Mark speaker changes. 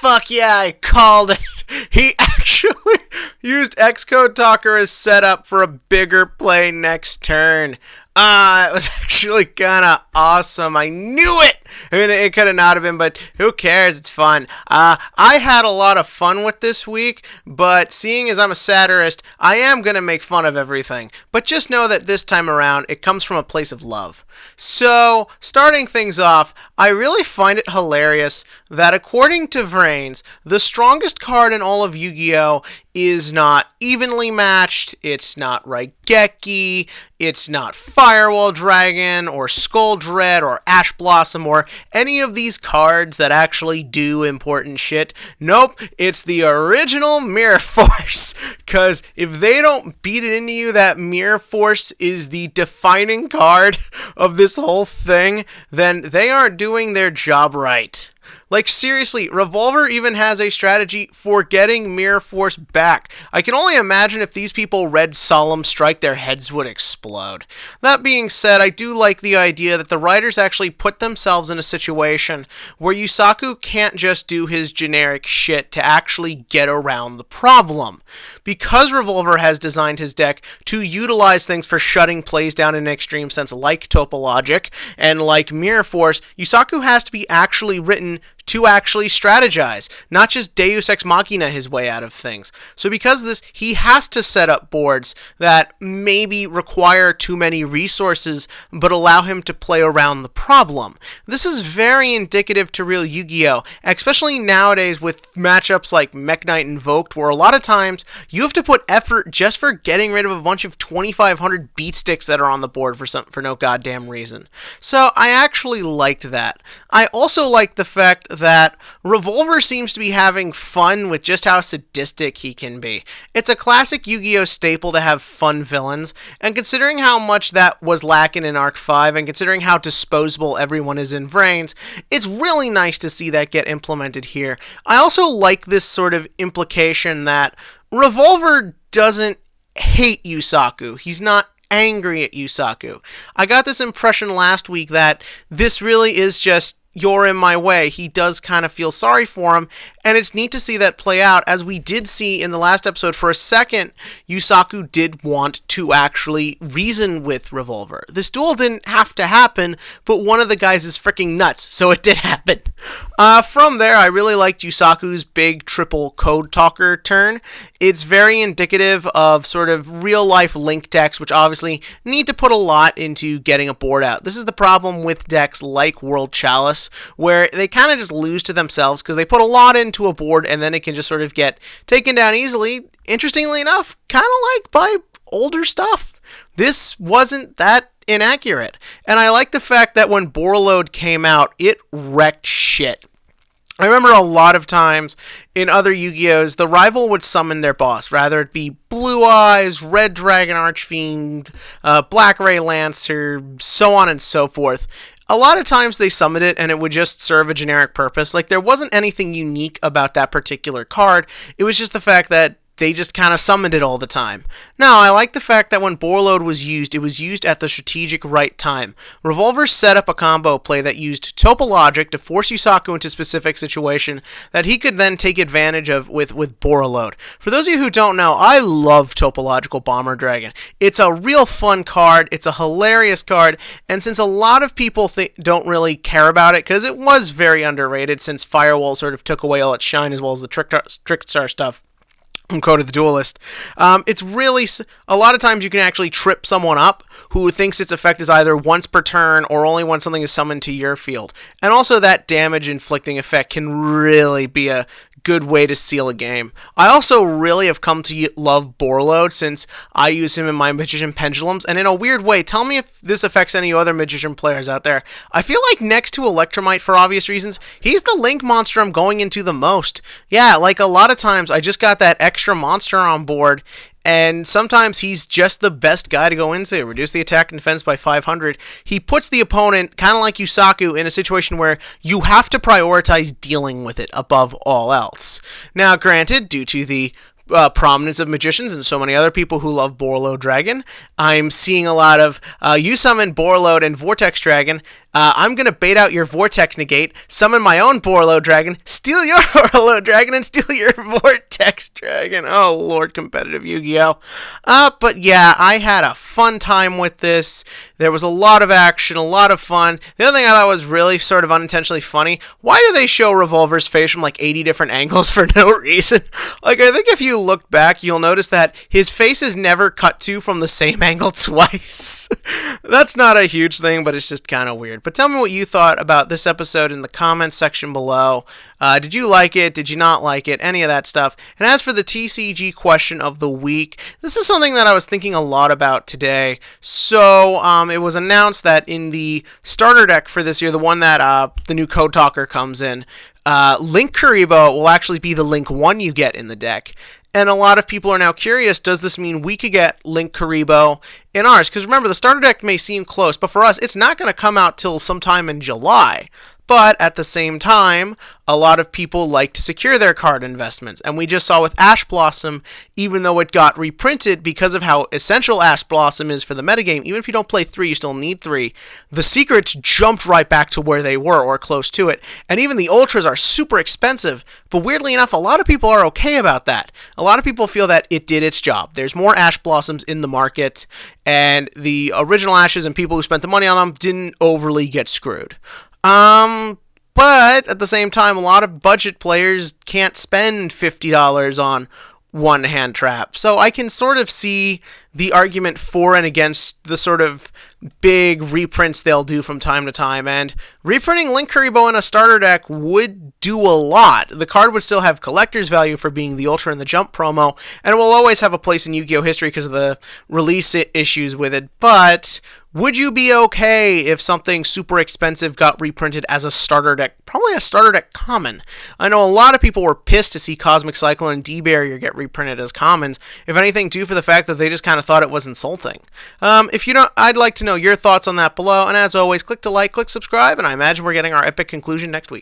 Speaker 1: Fuck yeah, I called it. He actually used Xcode Talker as setup for a bigger play next turn. It was actually kind of awesome. I knew it. I mean, it could have not have been, but who cares? It's fun. I had a lot of fun with this week, but seeing as I'm a satirist, I am going to make fun of everything. But just know that this time around, it comes from a place of love. So, starting things off, I really find it hilarious that according to Vrains, the strongest card in all of Yu-Gi-Oh! Is not evenly matched, it's not Raigeki, it's not Firewall Dragon, or Skull Dread, or Ash Blossom, or any of these cards that actually do important shit. Nope, it's the original Mirror Force, because if they don't beat it into you that Mirror Force is the defining card of this whole thing, then they aren't doing their job right. Like, seriously, Revolver even has a strategy for getting Mirror Force back. I can only imagine if these people read Solemn Strike, their heads would explode. That being said, I do like the idea that the writers actually put themselves in a situation where Yusaku can't just do his generic shit to actually get around the problem. Because Revolver has designed his deck to utilize things for shutting plays down in an extreme sense, like Topologic and like Mirror Force, Yusaku has to be actually written to actually strategize, not just Deus Ex Machina his way out of things. So because of this, he has to set up boards that maybe require too many resources, but allow him to play around the problem. This is very indicative to real Yu-Gi-Oh!, especially nowadays with matchups like Mekk-Knight Invoked, where a lot of times you have to put effort just for getting rid of a bunch of 2,500 beat sticks that are on the board for no goddamn reason. So I actually liked that. I also liked the fact that Revolver seems to be having fun with just how sadistic he can be. It's a classic Yu-Gi-Oh! Staple to have fun villains, and considering how much that was lacking in Arc 5, and considering how disposable everyone is in Vrains, it's really nice to see that get implemented here. I also like this sort of implication that Revolver doesn't hate Yusaku. He's not angry at Yusaku. I got this impression last week that this really is just you're in my way. He does kind of feel sorry for him, and it's neat to see that play out, as we did see in the last episode. For a second, Yusaku did want to actually reason with Revolver. This duel didn't have to happen, but one of the guys is freaking nuts, so it did happen. From there, I really liked Yusaku's big triple code talker turn. It's very indicative of sort of real-life Link decks, which obviously need to put a lot into getting a board out. This is the problem with decks like World Chalice, where they kind of just lose to themselves because they put a lot into a board and then it can just sort of get taken down easily. Interestingly enough, kind of like by older stuff. This wasn't that inaccurate. And I like the fact that when Borreload came out, it wrecked shit. I remember a lot of times in other Yu-Gi-Ohs, the rival would summon their boss, rather it be Blue Eyes, Red Dragon Archfiend, Black Ray Lancer, so on and so forth. A lot of times they summoned it and it would just serve a generic purpose. Like, there wasn't anything unique about that particular card. It was just the fact that they just kind of summoned it all the time. Now, I like the fact that when Borreload was used, it was used at the strategic right time. Revolver set up a combo play that used Topologic to force Yusaku into a specific situation that he could then take advantage of with Borreload. For those of you who don't know, I love Topological Bomber Dragon. It's a real fun card, it's a hilarious card, and since a lot of people don't really care about it, because it was very underrated since Firewall sort of took away all its shine as well as the Trickstar stuff, Code of the Duelist. It's really, a lot of times you can actually trip someone up who thinks its effect is either once per turn or only when something is summoned to your field. And also that damage inflicting effect can really be a good way to seal a game. I also really have come to love Borreload since I use him in my Magician Pendulums, and in a weird way, tell me if this affects any other Magician players out there. I feel like next to Electromite, for obvious reasons, he's the Link monster I'm going into the most. Yeah, like a lot of times I just got that extra monster on board, and sometimes he's just the best guy to go into. Reduce the attack and defense by 500. He puts the opponent, kind of like Yusaku, in a situation where you have to prioritize dealing with it above all else. Now, granted, due to the prominence of magicians and so many other people who love Borreload Dragon, I'm seeing a lot of you summon Borreload and Vortex Dragon, I'm going to bait out your Vortex Negate, summon my own Borlo Dragon, steal your Borlo Dragon, and steal your Vortex Dragon. Oh, Lord, competitive Yu-Gi-Oh! But yeah, I had a fun time with this. There was a lot of action, a lot of fun. The other thing I thought was really sort of unintentionally funny, why do they show Revolver's face from like 80 different angles for no reason? Like, I think if you look back, you'll notice that his face is never cut to from the same angle twice. That's not a huge thing, but it's just kind of weird. But tell me what you thought about this episode in the comments section below. Did you like it? Did you not like it? Any of that stuff. And as for the TCG question of the week, this is something that I was thinking a lot about today. So, it was announced that in the starter deck for this year, the one that the new Code Talker comes in, Link Kuriboh will actually be the Link 1 you get in the deck. And a lot of people are now curious, does this mean we could get Link Kuriboh in ours? Because remember, the starter deck may seem close, but for us, it's not going to come out till sometime in July. But at the same time, a lot of people like to secure their card investments. And we just saw with Ash Blossom, even though it got reprinted because of how essential Ash Blossom is for the metagame, even if you don't play 3, you still need 3, the secrets jumped right back to where they were, or close to it. And even the Ultras are super expensive, but weirdly enough, a lot of people are okay about that. A lot of people feel that it did its job. There's more Ash Blossoms in the market, and the original Ashes and people who spent the money on them didn't overly get screwed. But at the same time, a lot of budget players can't spend $50 on one hand trap. So I can sort of see the argument for and against the sort of big reprints they'll do from time to time. And reprinting Link Kuriboh in a starter deck would do a lot. The card would still have collector's value for being the Ultra and the Jump promo, and it will always have a place in Yu-Gi-Oh! History because of the release issues with it. But would you be okay if something super expensive got reprinted as a starter deck? Probably a starter deck common. I know a lot of people were pissed to see Cosmic Cyclone and D-Barrier get reprinted as commons. If anything, due for the fact that they just kind of thought it was insulting. If you don't, I'd like to know your thoughts on that below. And as always, click to like, click subscribe, and I imagine we're getting our epic conclusion next week.